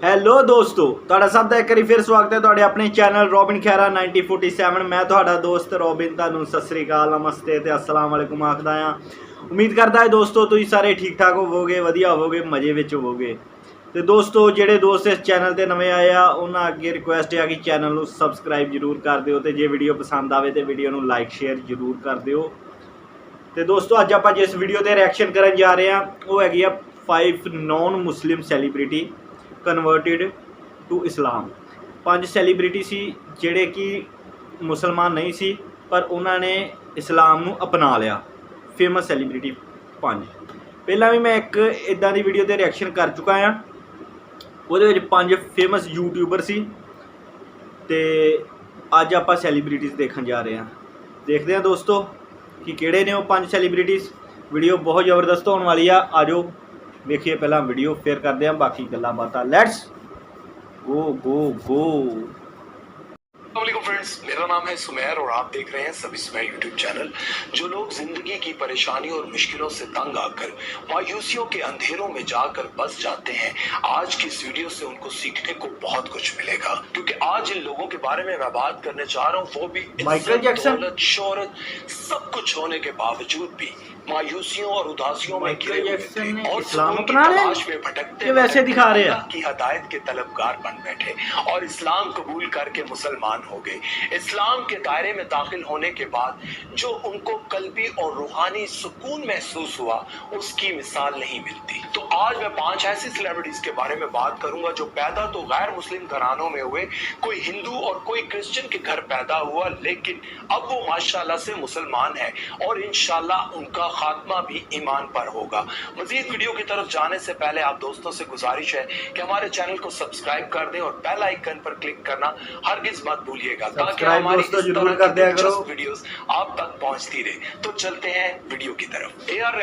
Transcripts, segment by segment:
Hello ਦੋਸਤੋ, ਤੁਹਾਡਾ ਸਭ ਦਾ ਇੱਕ ਵਾਰੀ ਫਿਰ ਸਵਾਗਤ ਹੈ ਤੁਹਾਡੇ ਆਪਣੇ ਚੈਨਲ ਰੋਬਿਨ ਖੈਰਾ 9047। ਮੈਂ ਤੁਹਾਡਾ ਦੋਸਤ ਰੋਬਿਨ ਤੁਹਾਨੂੰ ਸਤਿ ਸ੍ਰੀ ਅਕਾਲ, ਨਮਸਤੇ ਤੇ अस्सलाम वालेकुम ਆਖਦਾ ਹਾਂ। ਉਮੀਦ ਕਰਦਾ ਹੈ ਦੋਸਤੋ ਤੁਸੀਂ ਸਾਰੇ ਠੀਕ ਠਾਕ ਹੋਵੋਗੇ, ਵਧੀਆ ਹੋਵੋਗੇ, ਮਜ਼ੇ ਵਿੱਚ ਹੋਵੋਗੇ। ਤੇ ਦੋਸਤੋ ਜਿਹੜੇ ਦੋਸਤ ਇਸ ਚੈਨਲ ਤੇ ਨਵੇਂ ਆਏ ਆ ਉਹਨਾਂ ਅੱਗੇ ਰਿਕੁਐਸਟ ਹੈ ਕਿ ਚੈਨਲ ਨੂੰ ਸਬਸਕ੍ਰਾਈਬ ਜ਼ਰੂਰ ਕਰ ਦਿਓ ਤੇ ਜੇ ਵੀਡੀਓ ਪਸੰਦ ਆਵੇ ਤੇ ਵੀਡੀਓ ਨੂੰ ਲਾਈਕ ਸ਼ੇਅਰ ਜ਼ਰੂਰ ਕਰ ਦਿਓ। ਤੇ ਦੋਸਤੋ ਅੱਜ ਆਪਾਂ ਜਿਸ ਵੀਡੀਓ ਤੇ ਰਿਐਕਸ਼ਨ ਕਰਨ ਜਾ ਰਹੇ ਹਾਂ ਉਹ ਹੈਗੀ ਆ 5 non Muslim celebrity converted to Islam. 5 celebrity ਸੀ ਜਿਹੜੇ ਕਿ ਮੁਸਲਮਾਨ ਨਹੀਂ ਸੀ ਪਰ ਉਹਨਾਂ ਨੇ ਇਸਲਾਮ ਨੂੰ ਅਪਣਾ ਲਿਆ। Famous celebrity 5। ਪਹਿਲਾਂ ਵੀ ਮੈਂ ਇੱਕ ਇਦਾਂ ਦੀ ਵੀਡੀਓ ਤੇ ਰਿਐਕਸ਼ਨ ਕਰ ਚੁੱਕਾ ਹਾਂ, ਉਹਦੇ ਵਿੱਚ 5 ਫੇਮਸ ਯੂਟਿਊਬਰ ਸੀ ਤੇ ਅੱਜ ਆਪਾਂ ਸੈਲੀਬ੍ਰਿਟੀਜ਼ ਦੇਖਣ ਜਾ ਰਹੇ ਹਾਂ। ਦੇਖਦੇ ਹਾਂ ਦੋਸਤੋ ਕਿ ਕਿਹੜੇ ਨੇ ਉਹ 5 ਸੈਲੀਬ੍ਰਿਟੀਜ਼। ਵੀਡੀਓ ਬਹੁਤ ਜ਼ਬਰਦਸਤ ਹੋਣ ਵਾਲੀ ਆ, ਆਜੋ ਵੇਖੀਏ ਪਹਿਲਾਂ ਵੀਡੀਓ, ਫਿਰ ਕਰਦੇ हैं बाकी गल्लां बातां। लेट्स गो गो गो। अस्सलाम फ्रेंड्स, मेरा नाम है सुमेर और आप देख रहे हैं सभी सुमेर यूट्यूब चैनल। जो लोग जिंदगी की परेशानी और मुश्किलों से तंग आकर मायूसियों के अंधेरों में जाकर बस जाते हैं, आज की इस वीडियो से उनको सीखने को बहुत कुछ मिलेगा। क्योंकि आज इन लोगों के बारे में मैं बात करने जा रहा हूँ, वो भी माइकल जैक्सन, दौलत, शोहरत सब कुछ होने के बावजूद भी मायूसियों और उदासियों में घिरे हुए थे और इस्लाम सुकून की अपना रहे तलाश में भटकते वैसे दिखा रहे हैं की हदायत के तलबगार बन बैठे और इस्लाम कबूल करके मुसलमान हो गए। इस्लाम के दायरे में दाखिल होने के बाद जो उनको कल्बी और रूहानी सुकून महसूस हुआ उसकी मिसाल नहीं मिलती। तो आज मैं 5 ऐसी सेलिब्रिटीज के बारे में बात करूंगा जो पैदा तो गैर मुस्लिम घरानों में हुए, कोई हिंदू और कोई क्रिश्चियन के घर पैदा हुआ, लेकिन अब वो माशाल्लाह से मुसलमान है और इंशाल्लाह उनका खात्मा भी ईमान पर होगा। मजीद वीडियो की तरफ जाने से पहले आप दोस्तों से गुजारिश है कि हमारे चैनल को सब्सक्राइब कर दें और बेल आइकन पर क्लिक करना हरगिज मत भूलिएगा ताकि हमारी इस तरह की दिलचस्प वीडियोस आप तक पहुंचती रहे। तो चलते हैं वीडियो की तरफ। ए आर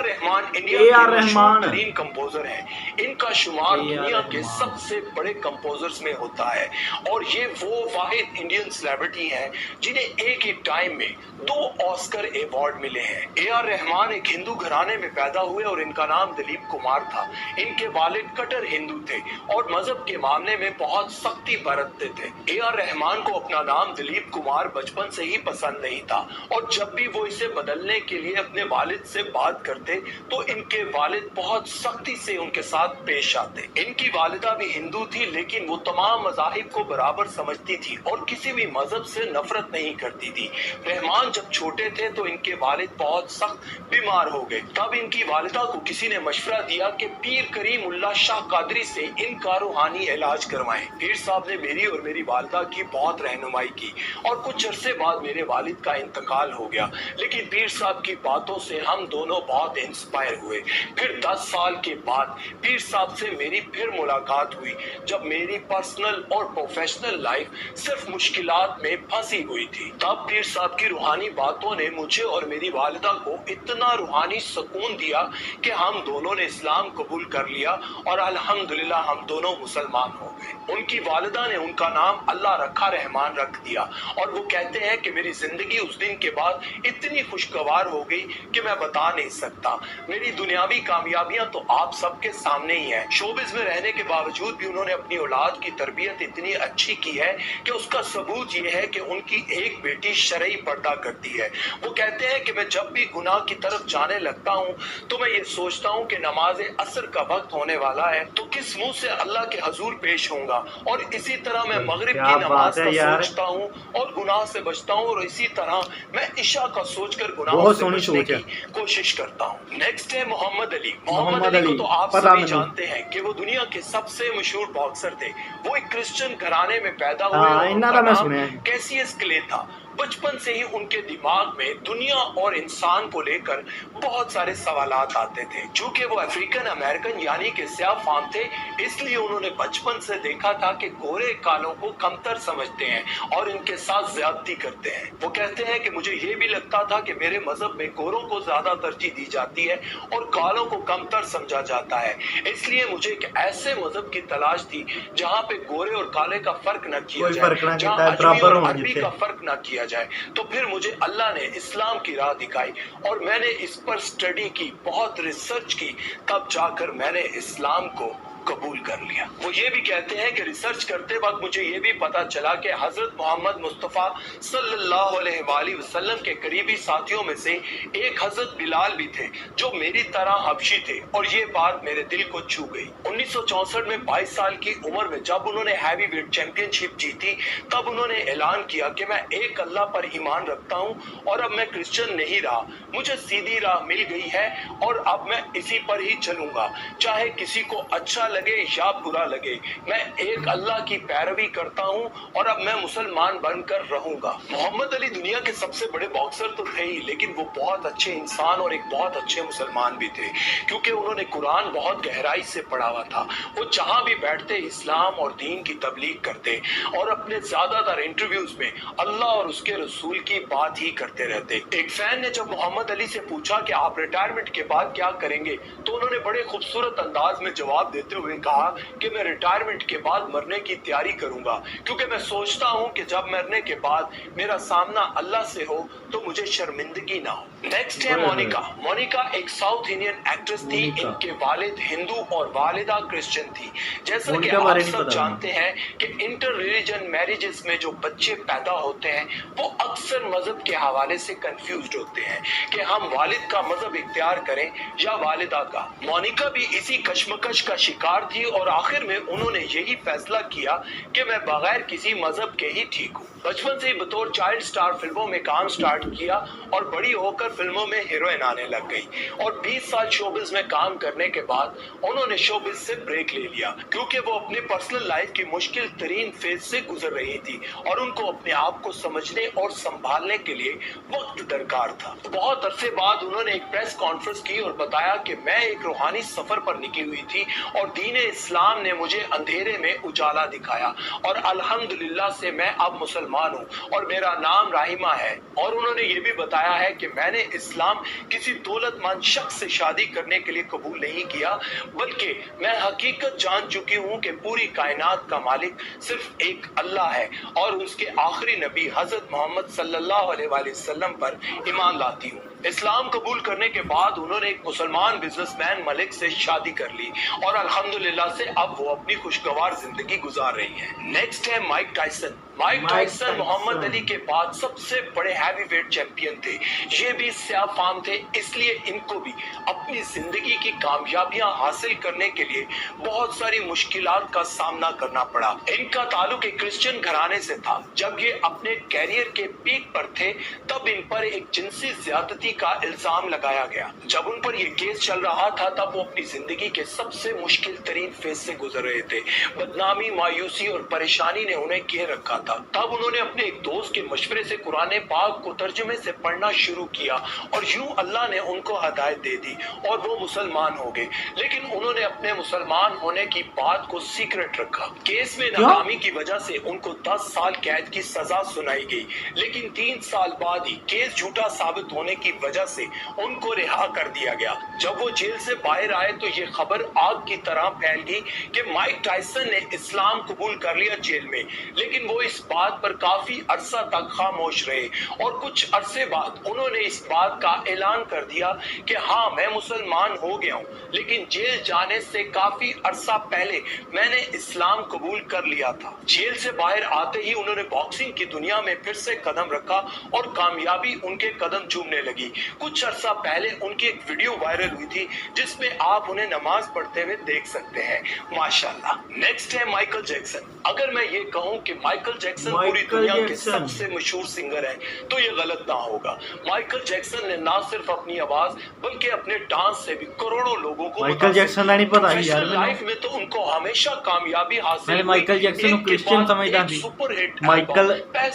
रहमान इंडिया के मशहूर कंपोजर हैं। इनका शुमार दुनिया के सबसे बड़े कंपोजर्स में होता है और ये वो वाहिद इंडियन सेलिब्रिटी हैं जिन्हें एक ही टाइम में 2 ऑस्कर अवार्ड मिले हैं। ए आर रहमान एक हिंदू घराने में पैदा हुए और इनका नाम दिलीप कुमार था। इनके वालिद कट्टर हिंदू थे और मजहब के मामले में बहुत सख्ती बरतते थे। ए आर रहमान को अपना नाम दिलीप कुमार बचपन से ही पसंद नहीं था और जब भी वो इसे बदलने के लिए अपने वालिद से बात करते तो इनके वालिद बहुत सख्ती से उनके साथ पेश आते। इनकी वालिदा भी हिंदू थी लेकिन वो तमाम मजाहिब को बराबर समझती थी और किसी भी मजहब से नफरत नहीं करती थी। रहमान जब छोटे थे तो इनके वालिद बहुत सख्त बीमार हो गए। तब इनकी वालिदा को किसी ने मशवरा दिया कि पीर करीम उल्ला शाह कादरी से इनका रूहानी इलाज करवाएं। पीर साहब ने मेरी और मेरी वालिदा की बहुत रहनुमाई की और कुछ अरसे बाद मेरे वालिद का इंतकाल हो गया, लेकिन पीर साहब की बातों से हम दोनों बहुत इंस्पायर हुए। फिर 10 साल के बाद पीर साहब से मेरी फिर मुलाकात हुई जब मेरी पर्सनल और प्रोफेशनल लाइफ सिर्फ मुश्किलात में फंसी हुई थी। तब पीर साहब की रूहानी बातों ने मुझे और मेरी वालिदा को इतना रूहानी सुकून दिया कि हम दोनों ने इस्लाम कबूल कर लिया और अल्हम्दुलिल्लाह हम दोनों मुसलमान हो गए। उनकी वालिदा ने उनका नाम अल्लाह रखा रहमान रख दिया और वो कहते हैं कि मेरी जिंदगी उस दिन के बाद इतनी खुशगवार हो गई कि मैं बता नहीं सकता। मेरी दुनियावी कामयाबियां तो आप सबके सामने ही हैं। शोबिज में रहने के बावजूद भी उन्होंने अपनी औलाद की तरबियत इतनी अच्छी की है कि उसका सबूत ये है कि उनकी एक बेटी शरई पर्दा करती है। वो कहते हैं कि मैं जब भी गुनाह की तरफ जाने लगता हूँ तो मैं ये सोचता हूँ कि नमाज असर का वक्त होने वाला है तो किस मुंह से अल्लाह के हजूर पेश होऊंगा, और इसी तरह मैं मगरिब की नमाज का सोचता हूँ और गुनाह से बचता हूँ, और इसी तरह मैं इशा का सोचकर गुनाह से बचने की कोशिश करता हूँ। नेक्स्ट है मोहम्मद अली। मोहम्मद अली को तो आप सभी जानते हैं कि वो दुनिया के सबसे मशहूर बॉक्सर थे। वो एक क्रिश्चियन घराने में पैदा हुए और उनका नाम कैसियस क्ले था। बचपन से ही उनके दिमाग में दुनिया और इंसान को लेकर बहुत सारे सवालात आते थे। चूंकि वो अफ्रीकन अमेरिकन यानी कि स्याह फाम थे, इसलिए उन्होंने बचपन से देखा था कि गोरे कालों को कमतर समझते हैं और इनके साथ ज्यादती करते हैं। वो कहते हैं कि मुझे ये भी लगता था कि मेरे मजहब में गोरों को ज्यादा तरजीह दी जाती है और कालों को कमतर समझा जाता है, इसलिए मुझे एक ऐसे मजहब की तलाश थी जहाँ पे गोरे और काले का फर्क न किया जाए, जहाँ अजमी और अरबी का फर्क न किया जाए। तो फिर मुझे अल्लाह ने इस्लाम की राह दिखाई और मैंने इस पर स्टडी की, बहुत रिसर्च की, तब जाकर मैंने इस्लाम को कबूल कर लिया। वो ये भी कहते हैं कि रिसर्च करते वक्त मुझे ये भी पता चला कि हजरत मोहम्मद मुस्तफ़ा सल्लल्लाहु अलैहि वसल्लम के करीबी साथियों में से एक हजरत बिलाल भी थे जो मेरी तरह हबशी थे, और ये बात मेरे दिल को छू गई। 1964 में 22 साल की उम्र में जब उन्होंने हैवी वेट चैंपियनशिप जीती, तब उन्होंने ऐलान किया कि मैं एक अल्लाह पर ईमान रखता हूँ और अब मैं क्रिश्चियन नहीं रहा, मुझे सीधी राह मिल गई है और अब मैं इसी पर ही चलूंगा, चाहे किसी को अच्छा लगे या बुरा लगे। मैं एक अल्लाह की पैरवी करता हूँ और अब मैं मुसलमान बनकर रहूंगा। मोहम्मद अली दुनिया के सबसे बड़े बॉक्सर तो थे ही, लेकिन वो बहुत अच्छे इंसान और एक बहुत अच्छे मुसलमान भी थे, क्योंकि उन्होंने कुरान बहुत गहराई से पढ़ा हुआ था। वो जहाँ भी बैठते इस्लाम और दीन की तबलीग करते और अपने ज्यादातर इंटरव्यूज में अल्लाह और उसके रसूल की बात ही करते रहते। एक फैन ने जब मोहम्मद अली से पूछा कि आप रिटायरमेंट के बाद क्या करेंगे, तो उन्होंने बड़े खूबसूरत अंदाज में जवाब देते हुए कहा कि मैं रिटायरमेंट के बाद मरने की तैयारी करूंगा, क्योंकि मैं सोचता हूं कि जब मरने के बाद मेरा सामना अल्लाह से हो तो मुझे शर्मिंदगी ना हो। नेक्स्ट है मोनिका। मोनिका एक साउथ इंडियन एक्ट्रेस थी। इनके वालिद हिंदू और वालिदा क्रिश्चियन थी। जैसा कि आप सब जानते हैं कि इंटर रिलीजन मैरिजेस में जो बच्चे पैदा होते हैं वो अक्सर मजहब के हवाले से कंफ्यूज्ड होते हैं कि हम वालिद का मजहब इख्तियार करें या वालिदा का। मोनिका भी इसी कश्मकश का शिकार थी और आखिर में उन्होंने यही फैसला किया कि मैं बगैर किसी मजहब के ही ठीक हूँ। बचपन से ही बतौर चाइल्ड स्टार फिल्मों में काम स्टार्ट किया और बड़ी होकर फिल्मों में हीरोइन आने लग गई, और 20 साल शोबिज में काम करने के बाद उन्होंने शोबिज से ब्रेक ले लिया, क्योंकि वो अपने पर्सनल लाइफ की मुश्किल तरीन फेज से गुजर रही थी और उनको अपने आप को समझने और संभालने के लिए वक्त दरकार था। बहुत अरसे बाद उन्होंने एक प्रेस कॉन्फ्रेंस की और बताया कि मैं एक रूहानी सफर पर निकली हुई थी और दीन इस्लाम ने मुझे अंधेरे में उजाला दिखाया, और अल्हम्दुलिल्लाह से मैं अब मुसलमान हूँ और मेरा नाम राहिमा है। और उन्होंने ये भी बताया है कि मैंने इस्लाम किसी दौलतमंद शख्स से शादी करने के लिए कबूल नहीं किया, बल्कि मैं हकीकत जान चुकी हूँ कि पूरी कायनात का मालिक सिर्फ एक अल्लाह है और उसके आखिरी नबी हजरत मोहम्मद सल्लल्लाहु अलैहि वसल्लम पर ईमान लाती हूँ। इस्लाम कबूल करने के बाद उन्होंने एक मुसलमान बिजनेसमैन मलिक से शादी कर ली और अल्हम्दुलिल्लाह से अब वो अपनी खुशगवार जिंदगी गुजार रही हैं। नेक्स्ट है Mike Tyson. Mike Tyson Muhammad Ali के बाद सबसे बड़े हैवी वेट चैंपियन थे। ये भी स्याह फाम थे, इसलिए इनको भी अपनी जिंदगी की कामयाबियां हासिल करने के लिए बहुत सारी मुश्किलात का सामना करना पड़ा। इनका ताल्लुक एक क्रिश्चियन घराने से था। जब ये अपने कैरियर के पीक पर थे तब इन पर एक जिनसी ज्यादती का इल्जाम लगाया गया। जब उन पर यह केस चल रहा था तब वो अपनी जिंदगी के सबसे मुश्किल तरीन फेज से गुजर रहे थे। बदनामी, मायूसी और परेशानी ने उन्हें घेर रखा था। तब उन्होंने अपने एक दोस्त के मशवरे से कुरान पाक को तर्जुमे से पढ़ना शुरू किया और यूं अल्लाह ने उनको हदायत दे दी और वो मुसलमान हो गए। लेकिन उन्होंने अपने मुसलमान होने की बात को सीक्रेट रखा। केस में नाकामी की वजह से उनको 10 साल कैद की सजा सुनाई गई, लेकिन 3 साल बाद ही केस झूठा साबित होने की वजह से उनको रिहा कर दिया गया। जब वो जेल से बाहर आए तो ये खबर आग की तरह फैल गई कि माइक टायसन ने इस्लाम कबूल कर लिया जेल में, लेकिन वो इस बात पर काफी अरसा तक खामोश रहे और कुछ अरसे बाद उन्होंने इस बात का ऐलान कर दिया कि हाँ, मैं मुसलमान हो गया हूँ, लेकिन जेल जाने से काफी अरसा पहले मैंने इस्लाम कबूल कर लिया था। जेल से बाहर आते ही उन्होंने बॉक्सिंग की दुनिया में फिर से कदम रखा और कामयाबी उनके कदम चूमने लगी। कुछ अरसा पहले उनकी एक वीडियो वायरल हुई थी जिसमें आप उन्हें नमाज पढ़ते हुए देख सकते हैं, माशाल्लाह। नेक्स्ट है माइकल जैक्सन। अगर मैं ये कहूँ कि माइकल जैक्सन पूरी दुनिया के सबसे मशहूर सिंगर है तो ये गलत ना होगा। माइकल जैक्सन ने ना सिर्फ अपनी आवाज बल्कि अपने डांस से भी करोड़ों लोगों को माइकल जैक्सन नहीं पता यार, लाइफ में तो उनको हमेशा कामयाबी हासिल हुई। माइकल जैक्सन को क्रिश्चियन समझता थी। सुपर हिट माइकल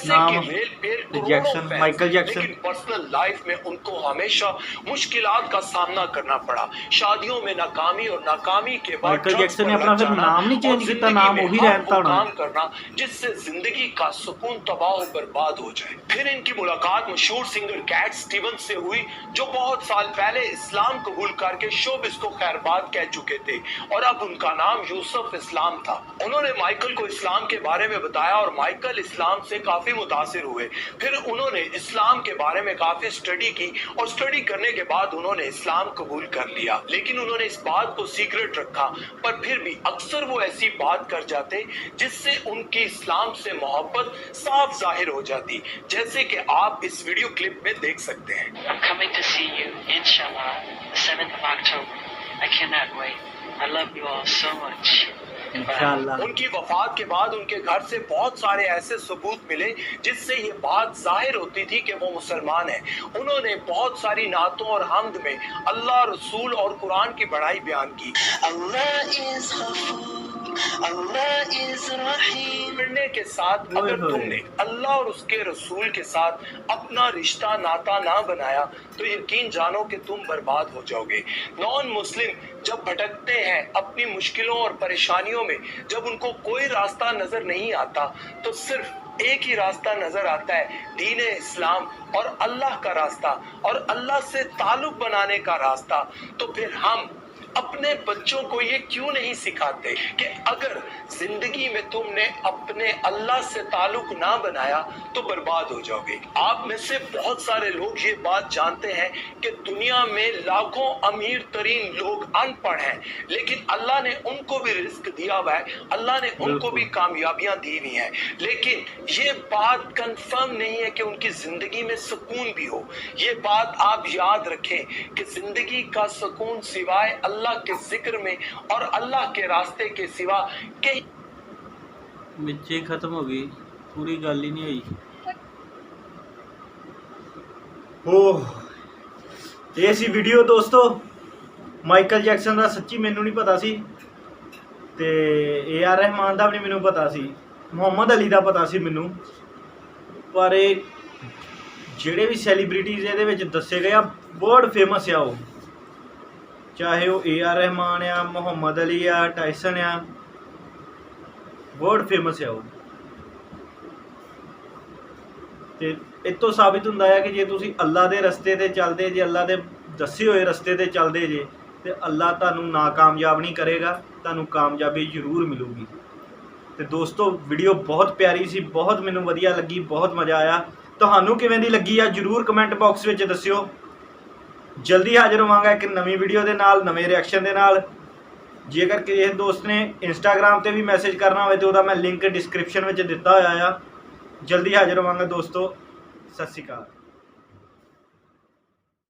नाम जैक्सन, माइकल जैक्सन। लेकिन पर्सनल लाइफ में उनको हमेशा मुश्किलात का सामना करना पड़ा। शादियों में नाकामी और नाकामी के बाद माइकल जैक्सन ने अपना फिर नाम नहीं चेंज किया, नाम वही रहता होना। काम करना जिससे जिंदगी का सुकून तबाह और बर्बाद हो जाए। फिर इनकी मुलाकात मशहूर सिंगर कैट स्टीवंस से हुई जो बहुत साल पहले इस्लाम कबूल करके शोबिस को खैरबाद कह चुके थे और अब उनका नाम यूसुफ इस्लाम था। उन्होंने माइकल को इस्लाम के बारे में बताया और माइकल इस्लाम से काफी मुतासिर हुए। फिर उन्होंने इस्लाम के बारे में काफी स्टडी की की और स्टडी करने के बाद उन्होंने इस्लाम कबूल कर लिया, लेकिन उन्होंने इस बात को सीक्रेट रखा। पर फिर भी अक्सर वो ऐसी बात कर जाते जिससे उनकी इस्लाम से मोहब्बत साफ जाहिर हो जाती, जैसे कि आप इस वीडियो क्लिप में देख सकते हैं। I'm coming to see you, inshallah, the 7th of October. I cannot wait. I love you all so much. इंशाल्लाह। उनकी वफात के बाद उनके घर से बहुत सारे ऐसे सबूत मिले जिससे ये बात जाहिर होती थी कि वो मुसलमान है। उन्होंने बहुत सारी नातों और हमद में अल्लाह, रसूल और कुरान की बड़ाई बयान की। करने के साथ अगर तुमने अल्लाह और उसके रसूल के साथ अपना रिश्ता नाता ना बनाया तो यकीन जानो कि तुम बर्बाद हो जाओगे। नॉन मुस्लिम जब भटकते हैं अपनी मुश्किलों और परेशानियों में, जब उनको कोई रास्ता नजर नहीं आता तो सिर्फ एक ही रास्ता नजर आता है, दीन इस्लाम और अल्लाह का रास्ता और अल्लाह से ताल्लुक बनाने का रास्ता। तो फिर हम अपने बच्चों को ये क्यों नहीं सिखाते कि अगर जिंदगी में तुमने अपने अल्लाह से ताल्लुक ना बनाया तो बर्बाद हो जाओगे। आप में से बहुत सारे लोग ये बात जानते हैं कि दुनिया में लाखों अमीर तरीन लोग अनपढ़ हैं, लेकिन अल्लाह ने उनको भी रिस्क दिया हुआ है, अल्लाह ने उनको भी कामयाबियां दी हुई हैं, लेकिन ये बात कंफर्म नहीं है कि उनकी जिंदगी में सुकून भी हो। ये बात आप याद रखें कि जिंदगी का सुकून सिवाय अल्लाह के जिक्र में और अल्लाह के रास्ते के सिवा कहीं ਵਿੱਚ ਹੀ ਖਤਮ ਹੋ ਗਈ, ਪੂਰੀ ਗੱਲ ਹੀ ਨਹੀਂ ਹੋਈ। ਇਹ ਸੀ ਵੀਡੀਓ ਦੋਸਤੋ ਮਾਈਕਲ ਜੈਕਸਨ ਦਾ। ਸੱਚੀ ਮੈਨੂੰ ਨਹੀਂ ਪਤਾ ਸੀ, ਤੇ AR ਰਹਿਮਾਨ ਦਾ ਵੀ ਨਹੀਂ ਮੈਨੂੰ ਪਤਾ ਸੀ, ਮੁਹੰਮਦ ਅਲੀ ਦਾ ਪਤਾ ਸੀ ਮੈਨੂੰ, ਪਰ ਇਹ ਜਿਹੜੇ ਵੀ ਸੈਲੀਬ੍ਰਿਟੀਜ਼ ਇਹਦੇ ਵਿੱਚ ਦੱਸੇ ਗਏ ਆ ਬਹੁਤ ਫੇਮਸ ਆ ਉਹ, ਚਾਹੇ ਉਹ AR ਰਹਿਮਾਨ ਆ, ਮੁਹੰਮਦ ਅਲੀ ਆ, ਟਾਇਸਨ ਆ, ਬਹੁਤ ਫੇਮਸ ਆ ਉਹ। ਤੇ ਇਹ ਤੋਂ ਸਾਬਿਤ ਹੁੰਦਾ ਹੈ ਕਿ ਜੇ ਤੁਸੀਂ ਅੱਲਾ ਦੇ ਰਸਤੇ ਤੇ ਚੱਲਦੇ ਜੇ, ਅੱਲਾ ਦੇ ਦੱਸੇ ਹੋਏ ਰਸਤੇ ਤੇ ਚੱਲਦੇ ਜੇ, ਤੇ ਅੱਲਾ ਤੁਹਾਨੂੰ ਨਾਕਾਮਯਾਬ ਨਹੀਂ ਕਰੇਗਾ, ਤੁਹਾਨੂੰ ਕਾਮਯਾਬੀ ਜ਼ਰੂਰ ਮਿਲੂਗੀ। ਤੇ ਦੋਸਤੋ ਵੀਡੀਓ ਬਹੁਤ ਪਿਆਰੀ ਸੀ, ਬਹੁਤ ਮੈਨੂੰ ਵਧੀਆ ਲੱਗੀ, ਬਹੁਤ ਮਜ਼ਾ ਆਇਆ। ਤੁਹਾਨੂੰ ਕਿਵੇਂ ਦੀ ਲੱਗੀ ਆ ਜ਼ਰੂਰ ਕਮੈਂਟ ਬਾਕਸ ਵਿੱਚ ਦੱਸਿਓ। ਜਲਦੀ ਹਾਜ਼ਰ ਹੋਵਾਂਗਾ ਇੱਕ ਨਵੀਂ ਵੀਡੀਓ ਦੇ ਨਾਲ, ਨਵੇਂ ਰਿਐਕਸ਼ਨ ਦੇ ਨਾਲ। ਜੇਕਰ ਕਿਸੇ ਦੋਸਤ ਨੇ ਇੰਸਟਾਗ੍ਰਾਮ ਤੇ ਵੀ ਮੈਸੇਜ ਕਰਨਾ ਹੋਵੇ ਤਾਂ ਉਹਦਾ ਮੈਂ ਲਿੰਕ ਡਿਸਕ੍ਰਿਪਸ਼ਨ ਵਿੱਚ ਦਿੱਤਾ ਹੋਇਆ ਆ। ਜਲਦੀ ਹਾਜ਼ਰ ਹੋਵਾਂਗਾ ਦੋਸਤੋ। ਸਤਿ ਸ਼੍ਰੀ ਅਕਾਲ।